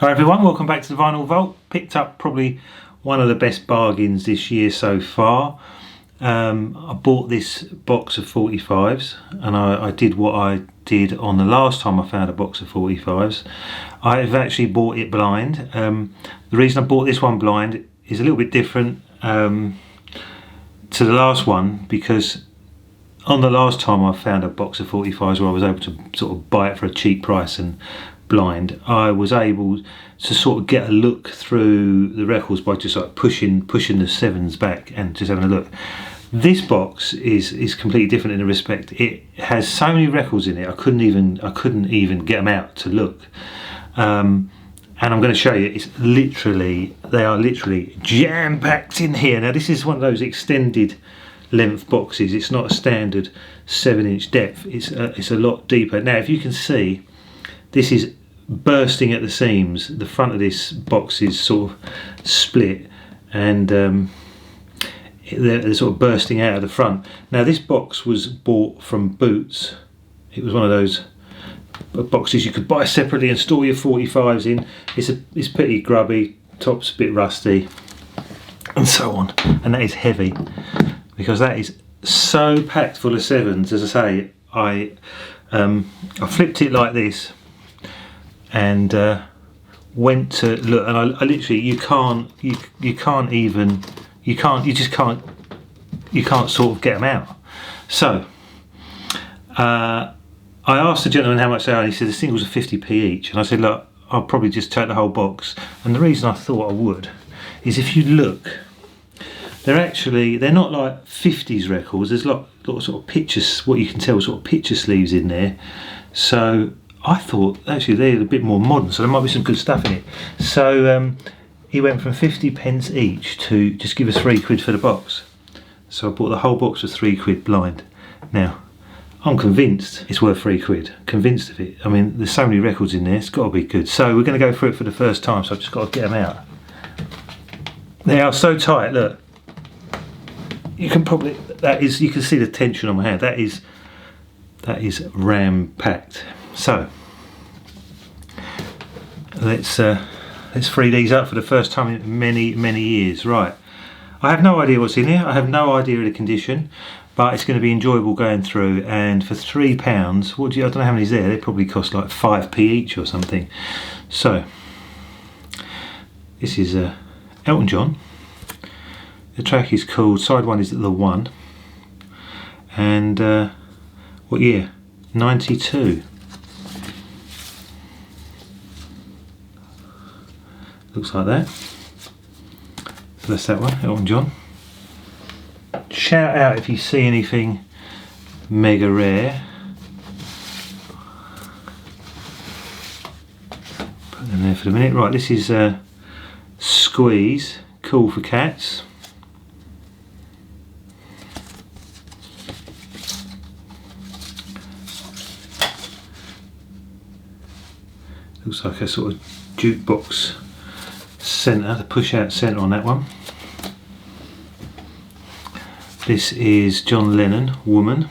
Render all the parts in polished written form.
Hi everyone, welcome back to the Vinyl Vault. Picked up probably one of the best bargains this year so far. I bought this box of 45s and I did what I did on the last time I found a box of 45s. I've actually bought it blind. The reason I bought this one blind is a little bit different to the last one, because on the last time I found a box of 45s where I was able to sort of buy it for a cheap price and blind, I was able to sort of get a look through the records by just like pushing the sevens back and just having a look. This box is completely different in a respect. It has so many records in it, I couldn't even get them out to look. And I'm going to show you, they are literally jam-packed in here. Now this is one of those extended length boxes. It's not a standard 7-inch depth. It's a lot deeper. Now if you can see, this is bursting at the seams. The front of this box is sort of split and they're sort of bursting out of the front. Now this box was bought from Boots. It was one of those boxes you could buy separately and store your 45s in. It's pretty grubby, top's a bit rusty and so on, and that is heavy because that is so packed full of sevens. As I say, I flipped it like this and went to look, and I literally, you can't sort of get them out. So I asked the gentleman how much they are, and he said the singles are 50p each, and I said, look, I'll probably just take the whole box. And the reason I thought I would is if you look, they're not like 50s records. There's a lot of sort of pictures, what you can tell, sort of picture sleeves in there. So I thought actually they're a bit more modern, so there might be some good stuff in it. So he went from 50p each to just give us £3 for the box. So I bought the whole box for £3 blind. Now I'm convinced it's worth £3, convinced of it. I mean, there's so many records in there, it's got to be good. So we're going to go through it for the first time, so I've just got to get them out. They are so tight, look. You can probably, you can see the tension on my hand. That is ram-packed. So let's free these up for the first time in many years. Right, I have no idea what's in here. I have no idea of the condition, but it's going to be enjoyable going through. And for £3, I don't know how many's there. They probably cost like 5p each or something. So this is Elton John. The track is called, side one is The One, and what year? 92. Looks like that. So that's that one, Elton John. Shout out if you see anything mega rare. Put them there for the minute. Right, this is Squeeze, Cool for Cats. Looks like a sort of jukebox centre, the push out centre on that one. This is John Lennon, Woman.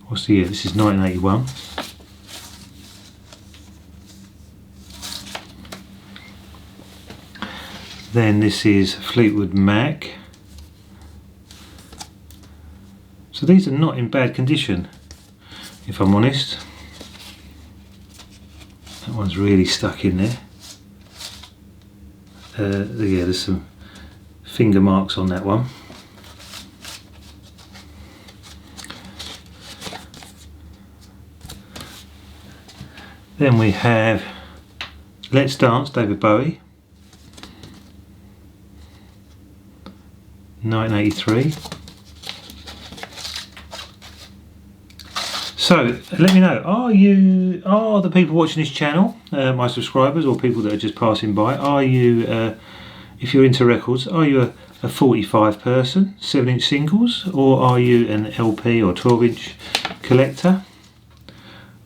What's the year? This is 1981. Then this is Fleetwood Mac. So these are not in bad condition, if I'm honest. That one's really stuck in there. Yeah, there's some finger marks on that one. Then we have Let's Dance, David Bowie, 1983. So let me know, are the people watching this channel, my subscribers or people that are just passing by, are you, if you're into records, are you a 45 person, 7-inch singles, or are you an LP or 12-inch collector?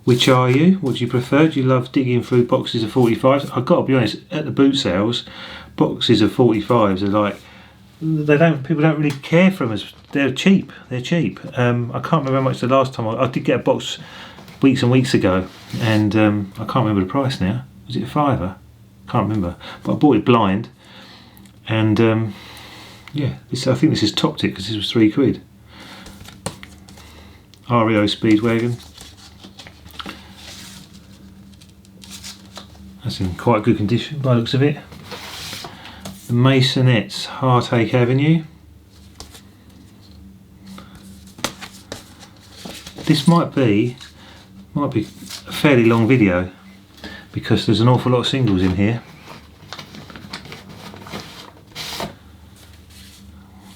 Which are you? What do you prefer? Do you love digging through boxes of 45s? I've got to be honest, at the boot sales, boxes of 45s are like, people don't really care for them as they're cheap. I can't remember how much the last time I did get a box weeks and weeks ago, and I can't remember the price now. Was it a £5? Can't remember, but I bought it blind, and yeah, I think this has topped it because this was £3. REO Speedwagon. That's in quite good condition by the looks of it. The Masonettes, Heartache Avenue. This might be a fairly long video because there's an awful lot of singles in here.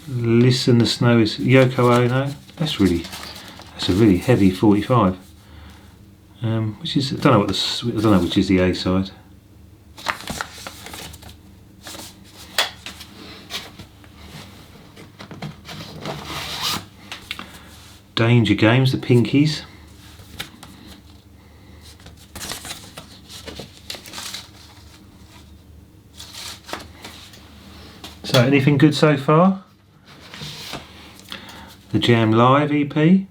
Listen, the Snow is Yoko Ono. That's a really heavy 45. Which is, I don't know which is the A side. Danger Games, the Pinkies. So anything good so far? The Jam Live EP.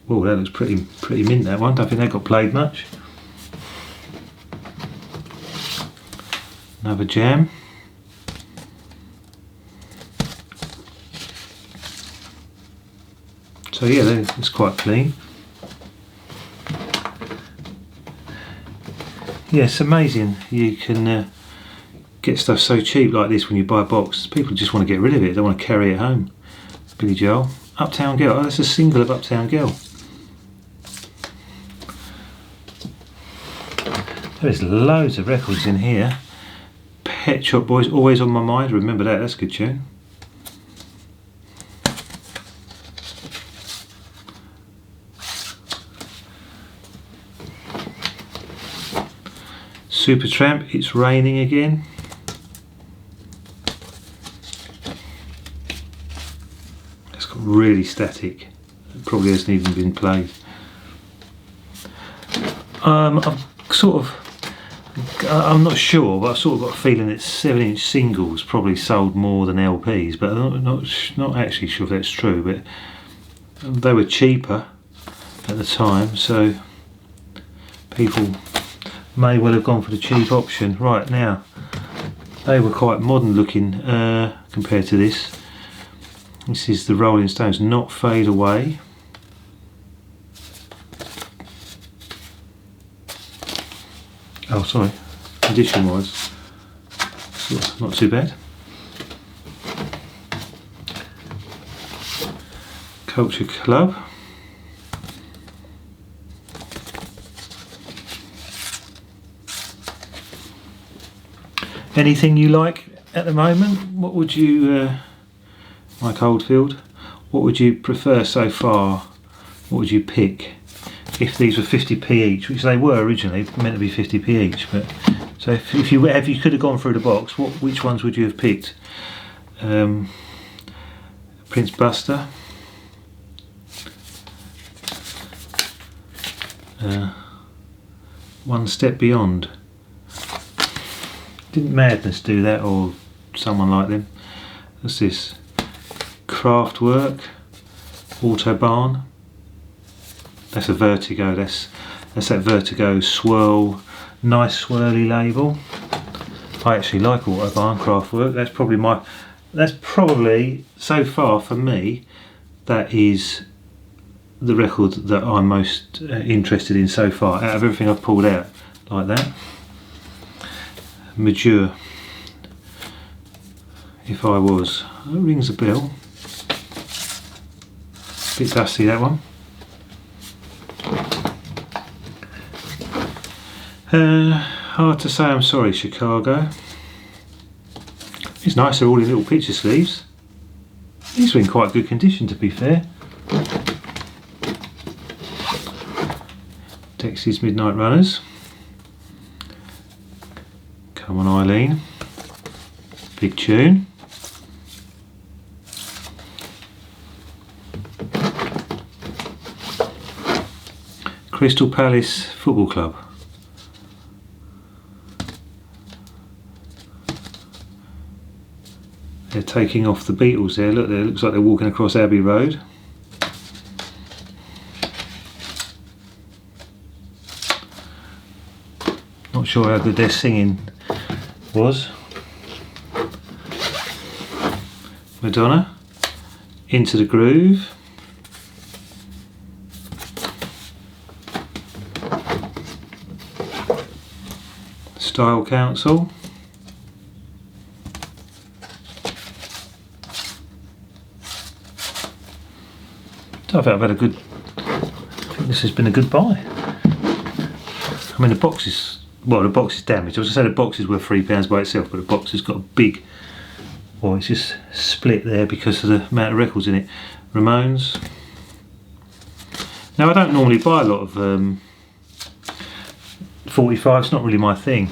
Oh, that looks pretty mint, that one. Don't think that got played much. Another Jam. So yeah, it's quite clean. Yeah, it's amazing you can get stuff so cheap like this when you buy a box. People just want to get rid of it, they don't want to carry it home. Billy Joel. Uptown Girl, oh, that's a single of Uptown Girl. There's loads of records in here. Pet Shop Boys, Always on My Mind, remember that, that's a good tune. Supertramp, It's Raining Again. It's got really static. It probably hasn't even been played. I'm not sure, but I've sort of got a feeling that 7-inch singles probably sold more than LPs, but I'm not actually sure if that's true, but they were cheaper at the time, so people may well have gone for the cheap option. Right, now they were quite modern looking compared to this. This is the Rolling Stones, Not Fade Away. Oh, sorry, condition wise, not too bad. Culture Club. Anything you like at the moment? What would you, Mike Oldfield, what would you prefer so far? What would you pick if these were 50p each, which they were originally meant to be 50p each? But so if you could have gone through the box, which ones would you have picked? Prince Buster, One Step Beyond. Didn't Madness do that, or someone like them? What's this? Kraftwerk, Autobahn. That's a Vertigo. That's that Vertigo swirl, nice swirly label. I actually like Autobahn, Kraftwerk. That's probably so far for me. That is the record that I'm most interested in so far out of everything I've pulled out, like that. Mature, If I Was. That rings a bell. Bit dusty, that one. Hard to Say I'm Sorry, Chicago. It's nice, they're all in little picture sleeves. These are in quite good condition, to be fair. Dexys Midnight Runners. Come On Eileen. Big tune. Crystal Palace Football Club. They're taking off the Beatles there. Look there, looks like they're walking across Abbey Road. Not sure how good their singing was. Madonna, Into the Groove. Style Council. I think I've had a good, I think this has been a good buy. I mean the box is, well the box is damaged. I was going to say the box is worth £3 by itself, but the box has got a big, well it's just split there because of the amount of records in it. Ramones. Now I don't normally buy a lot of 45, it's not really my thing,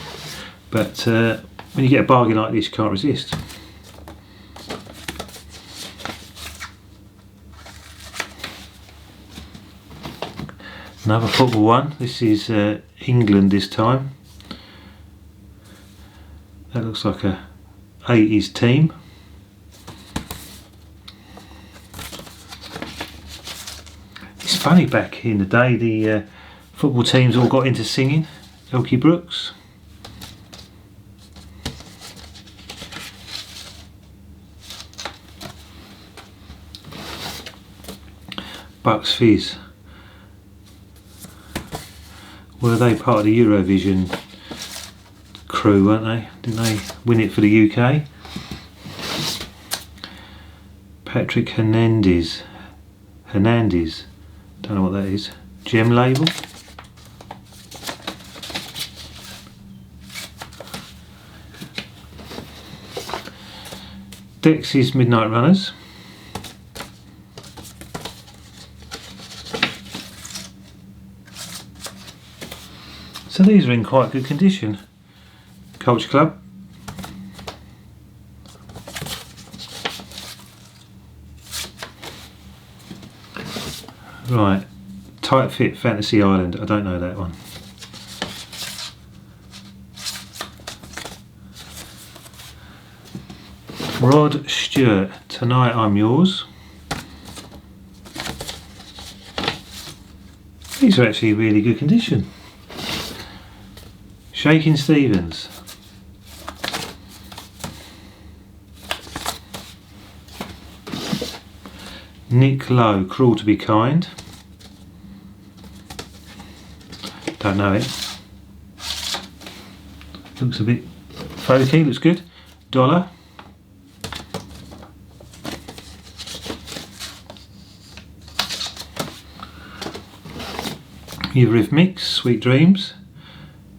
but when you get a bargain like this you can't resist. Another football one. This is England this time. That looks like a 80s team. It's funny, back in the day the football teams all got into singing. Elkie Brooks. Bucks Fizz. Were they part of the Eurovision crew, weren't they? Didn't they win it for the UK? Patrick Hernandez. Don't know what that is. Gem label. Dexys Midnight Runners. So these are in quite good condition. Culture Club. Right, Tight Fit Fantasy Island. I don't know that one. Rod Stewart, Tonight I'm Yours. These are actually in really good condition. Shakin' Stevens. Nick Lowe, Cruel to Be Kind. Don't know it. Looks a bit folky, looks good. Dollar. Eurythmics, Sweet Dreams.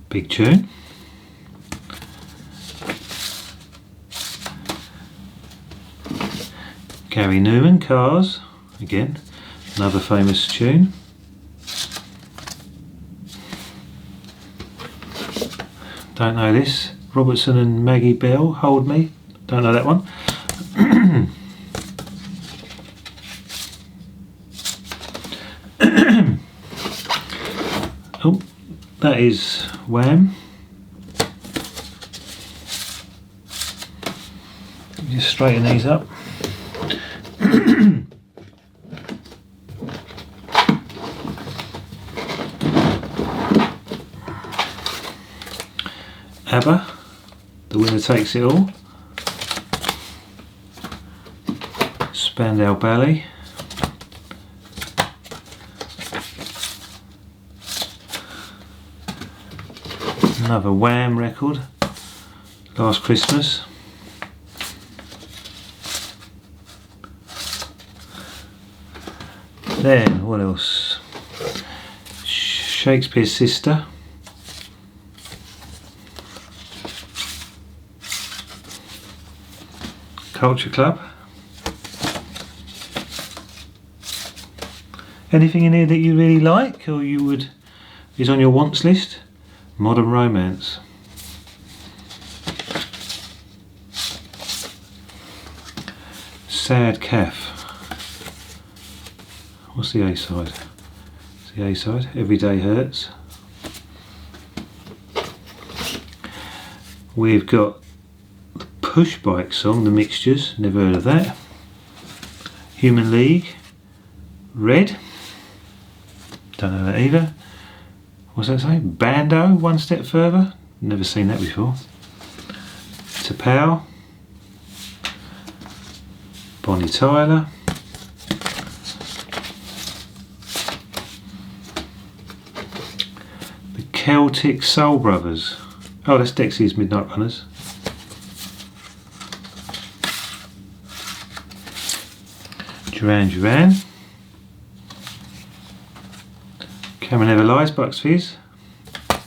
Big tune. Gary Newman, Cars. Again, another famous tune. Don't know this. Robertson and Maggie Bell, Hold Me. Don't know that one. Oh, that is Wham. Just straighten these up. ABBA, The Winner Takes It All. Spandau Ballet. Another Wham record, Last Christmas. Then, what else? Shakespeare's Sister. Culture Club. Anything in here that you really like or you would is on your wants list? Modern Romance. Sad Calf. What's the A side? It's the A side. Everyday Hurts. We've got the Push Bike song, The Mixtures, never heard of that. Human League, Red, don't know that either. What's that say? Bando, One Step Further, never seen that before. T'Pau, Bonnie Tyler, the Celtic Soul Brothers. Oh, that's Dexy's Midnight Runners. Duran Duran. Camera Never Lies, Bucks Fizz. I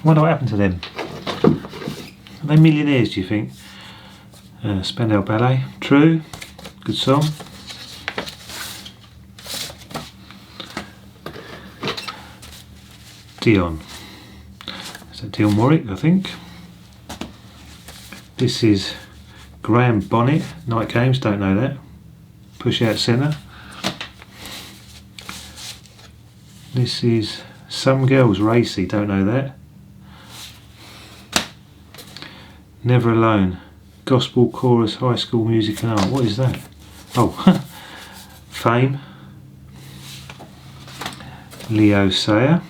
wonder what happened to them. Are they millionaires, do you think? Spandau Ballet. True. Good song. Dion. Is that Dion Warwick, I think? This is Graham Bonnet. Night Games, don't know that. Push Out Centre. This is Some Girls Racy, don't know that. Never Alone. Gospel Chorus High School Music and Art. What is that? Oh, Fame. Leo Sayer.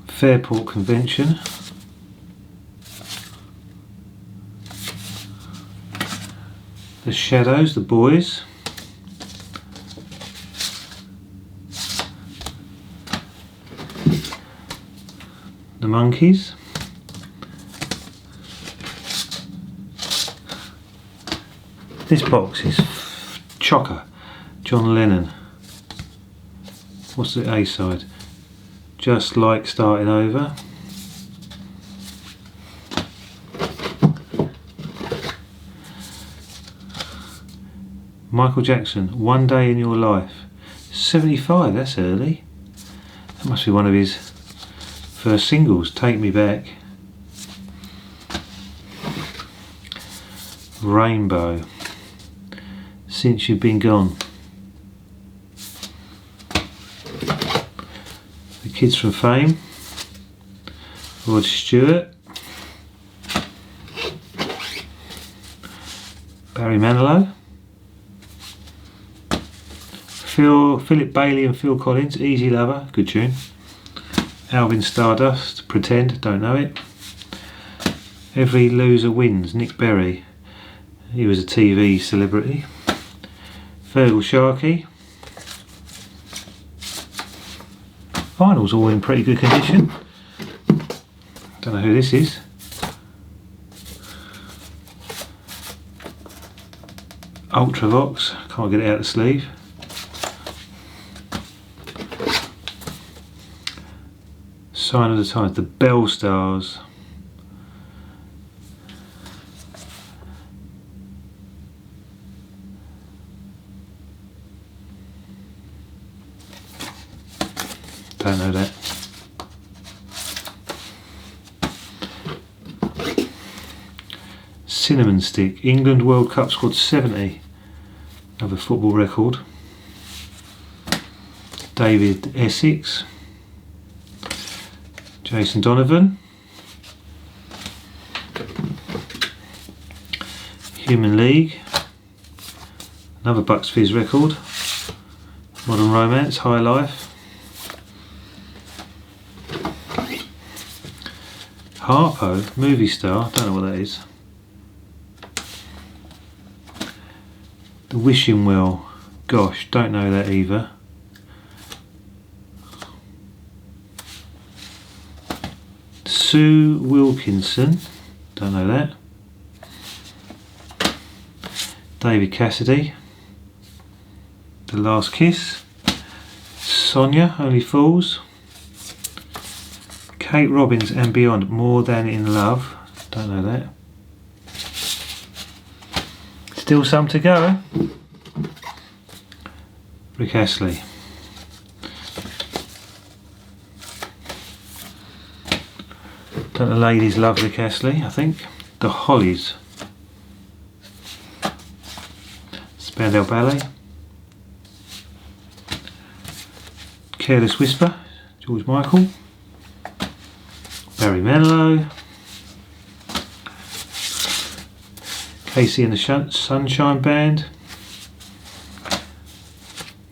Fairport Convention. The Shadows, The Boys. The Monkeys. This box is chocker. John Lennon. What's the A side? Just Like Starting Over. Michael Jackson, One Day in Your Life. 75, that's early. That must be one of his first singles, Take Me Back. Rainbow, Since You've Been Gone. The Kids from Fame. Rod Stewart. Barry Manilow. Philip Bailey and Phil Collins, Easy Lover, good tune. Alvin Stardust, Pretend, don't know it. Every Loser Wins, Nick Berry, he was a TV celebrity. Fergal Sharkey. Vinyl's all in pretty good condition. Don't know who this is. Ultravox, can't get it out of the sleeve. Sign of the Times, the Bell Stars. Don't know that. Cinnamon Stick, England World Cup squad 70. Another football record. David Essex. Jason Donovan. Human League. Another Bucks Fizz record. Modern Romance, High Life. Harpo, Movie Star, don't know what that is. The Wishing Well, gosh, don't know that either. Sue Wilkinson, don't know that. David Cassidy, The Last Kiss. Sonia, Only Fools. Kate Robbins and Beyond, More Than In Love, don't know that. Still some to go, eh? Rick Astley. Don't the ladies love Rick Astley, I think. The Hollies. Spandau Ballet. Careless Whisper, George Michael. Barry Manilow. Casey and the Sunshine Band.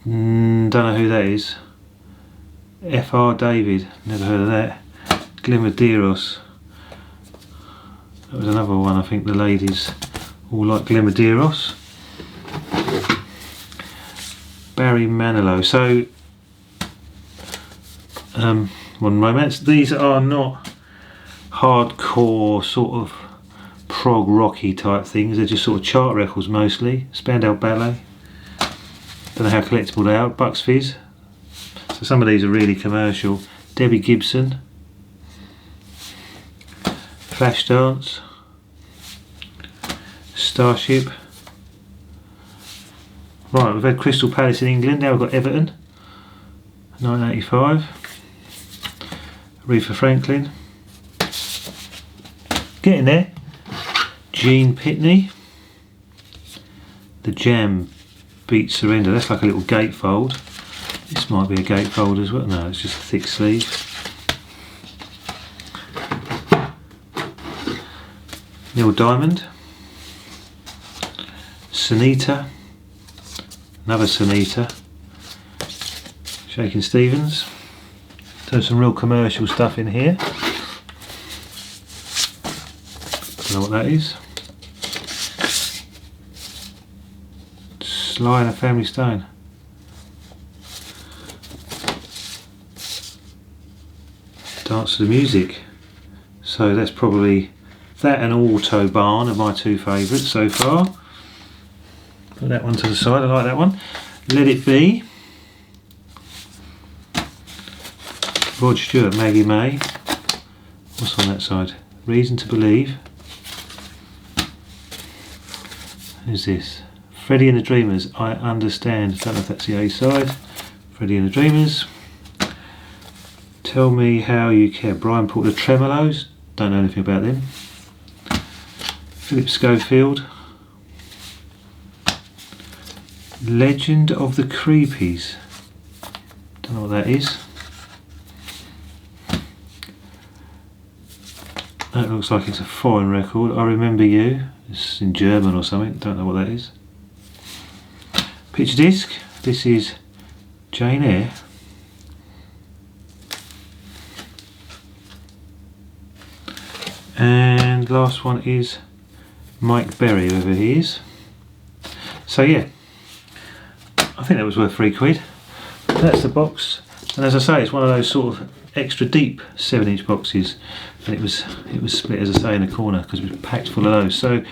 Don't know who that is. F.R. David, never heard of that. Glimmerderos. That was another one, I think the ladies all like Glimmerderos. Barry Manilow. So, Modern Romance. These are not hardcore sort of prog rocky type things. They're just sort of chart records mostly. Spandau Ballet. Don't know how collectible they are. Bucks Fizz. So some of these are really commercial. Debbie Gibson. Flashdance. Starship. Right, we've had Crystal Palace in England, now we've got Everton. 1985. Aretha Franklin. Getting there. Gene Pitney. The Jam Beat Surrender. That's like a little gatefold. This might be a gatefold as well. No, it's just a thick sleeve. Neil Diamond. Sunita. Another Sunita. Shakin' Stevens. So some real commercial stuff in here. Don't know what that is. Sly and the Family Stone. Dance to the Music. So that's probably that and Autobahn are my two favourites so far. Put that one to the side, I like that one. Let It Be. Rod Stewart, Maggie May. What's on that side? Reason to Believe. Who's this? Freddie and the Dreamers, I Understand. Don't know if that's the A side. Freddie and the Dreamers. Tell Me How You Care. Brian Porter, Tremolos. Don't know anything about them. Philip Schofield. Legend of the Creepies. Don't know what that is. That looks like it's a foreign record. I Remember You. It's in German or something. Don't know what that is. Picture disc. This is Jane Eyre. And last one is Mike Berry, whoever he is. So yeah, I think that was worth £3. That's the box, and as I say, it's one of those sort of extra deep 7-inch boxes, and it was split, as I say, in a corner because it was packed full of those. So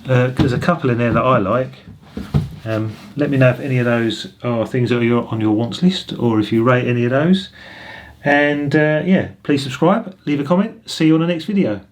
there's a couple in there that I like. Let me know if any of those are things that are on your wants list, or if you rate any of those. And yeah, please subscribe, leave a comment. See you on the next video.